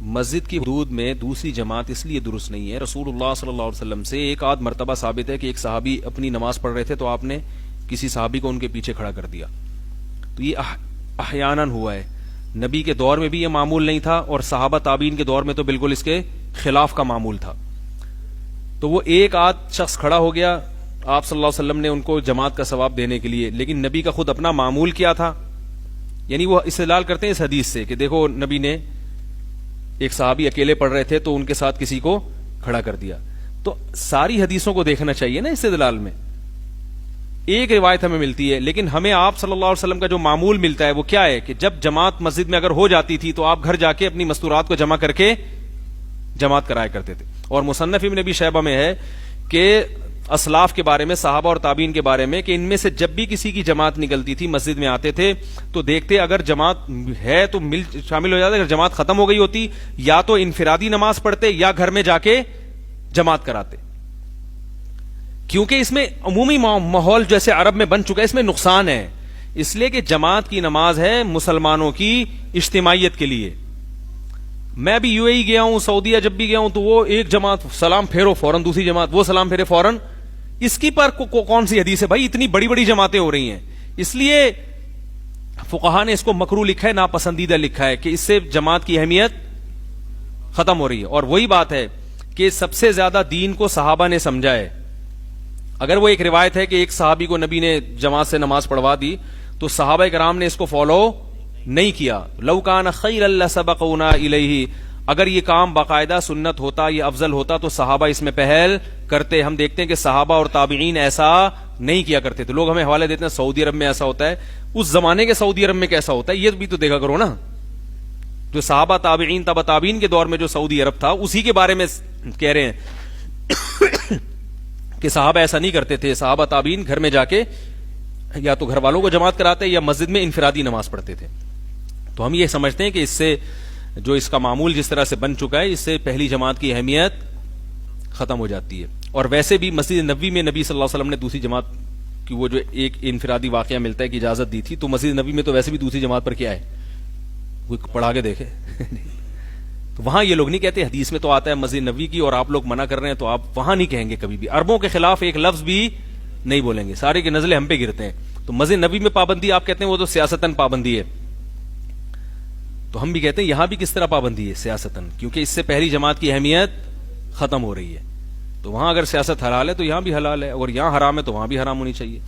مسجد کی حدود میں دوسری جماعت اس لیے درست نہیں ہے. رسول اللہ صلی اللہ علیہ وسلم سے ایک آدھ مرتبہ ثابت ہے کہ ایک صحابی اپنی نماز پڑھ رہے تھے تو آپ نے کسی صحابی کو ان کے پیچھے کھڑا کر دیا. تو یہ احیاناً ہوا ہے. نبی کے دور میں بھی یہ معمول نہیں تھا اور صحابہ تابعین کے دور میں تو بالکل اس کے خلاف کا معمول تھا. تو وہ ایک آدھ شخص کھڑا ہو گیا, آپ صلی اللہ علیہ وسلم نے ان کو جماعت کا ثواب دینے کے لیے, لیکن نبی کا خود اپنا معمول کیا تھا. یعنی وہ استدلال کرتے ہیں اس حدیث سے کہ دیکھو نبی نے ایک صحابی اکیلے پڑھ رہے تھے تو ان کے ساتھ کسی کو کھڑا کر دیا. تو ساری حدیثوں کو دیکھنا چاہیے نا استدلال میں. ایک روایت ہمیں ملتی ہے لیکن ہمیں آپ صلی اللہ علیہ وسلم کا جو معمول ملتا ہے وہ کیا ہے کہ جب جماعت مسجد میں اگر ہو جاتی تھی تو آپ گھر جا کے اپنی مستورات کو جمع کر کے جماعت کرایا کرتے تھے. اور مصنف ابن ابی شیبہ میں ہے کہ اسلاف کے بارے میں, صحابہ اور تابعین کے بارے میں, کہ ان میں سے جب بھی کسی کی جماعت نکلتی تھی مسجد میں آتے تھے تو دیکھتے اگر جماعت ہے تو شامل ہو جاتے, اگر جماعت ختم ہو گئی ہوتی یا تو انفرادی نماز پڑھتے یا گھر میں جا کے جماعت کراتے. کیونکہ اس میں عمومی ماحول جیسے عرب میں بن چکا ہے, اس میں نقصان ہے. اس لیے کہ جماعت کی نماز ہے مسلمانوں کی اجتماعیت کے لیے. میں ابھی یو اے ای گیا ہوں, سعودیہ جب بھی گیا ہوں تو وہ ایک جماعت سلام پھیرو فوراً دوسری جماعت, وہ سلام پھیرے فوراً. اس کی پر کون سی حدیث ہے بھائی؟ اتنی بڑی بڑی جماعتیں ہو رہی ہیں. اس لیے فقہا نے اس کو مکروہ لکھا ہے, ناپسندیدہ لکھا ہے کہ اس سے جماعت کی اہمیت ختم ہو رہی ہے. اور وہی بات ہے کہ سب سے زیادہ دین کو صحابہ نے سمجھا ہے. اگر وہ ایک روایت ہے کہ ایک صحابی کو نبی نے جماعت سے نماز پڑھوا دی تو صحابہ کرام نے اس کو فالو نہیں کیا. لو کان خیر لسبقونا الیہ, اگر یہ کام باقاعدہ سنت ہوتا, یہ افضل ہوتا تو صحابہ اس میں پہل کرتے. ہم دیکھتے ہیں کہ صحابہ اور تابعین ایسا نہیں کیا کرتے تھے. لوگ ہمیں حوالے دیتے ہیں سعودی عرب میں ایسا ہوتا ہے, اس زمانے کے سعودی عرب میں کیسا ہوتا ہے یہ بھی تو دیکھا کرو نا. جو صحابہ تابعین تبع تابعین کے دور میں جو سعودی عرب تھا اسی کے بارے میں کہہ رہے ہیں کہ صحابہ ایسا نہیں کرتے تھے. صحابہ تابعین گھر میں جا کے یا تو گھر والوں کو جماعت کراتے یا مسجد میں انفرادی نماز پڑھتے تھے. تو ہم یہ سمجھتے ہیں کہ اس سے جو اس کا معمول جس طرح سے بن چکا ہے اس سے پہلی جماعت کی اہمیت ختم ہو جاتی ہے. اور ویسے بھی مسجد نبوی میں نبی صلی اللہ علیہ وسلم نے دوسری جماعت کی وہ جو ایک انفرادی واقعہ ملتا ہے کہ اجازت دی تھی, تو مسجد نبوی میں تو ویسے بھی دوسری جماعت پر کیا ہے, کوئی پڑھا کے دیکھے. تو وہاں یہ لوگ نہیں کہتے, حدیث میں تو آتا ہے مسجد نبوی کی اور آپ لوگ منع کر رہے ہیں, تو آپ وہاں نہیں کہیں گے کبھی بھی, عربوں کے خلاف ایک لفظ بھی نہیں بولیں گے. سارے کے نزلے ہم پہ گرتے ہیں. تو مسجد نبوی میں پابندی آپ کہتے ہیں وہ تو سیاستاً پابندی ہے, تو ہم بھی کہتے ہیں یہاں بھی کس طرح پابندی ہے سیاستاً, کیونکہ اس سے پہلی جماعت کی اہمیت ختم ہو رہی ہے. تو وہاں اگر سیاست حلال ہے تو یہاں بھی حلال ہے, اور یہاں حرام ہے تو وہاں بھی حرام ہونی چاہیے.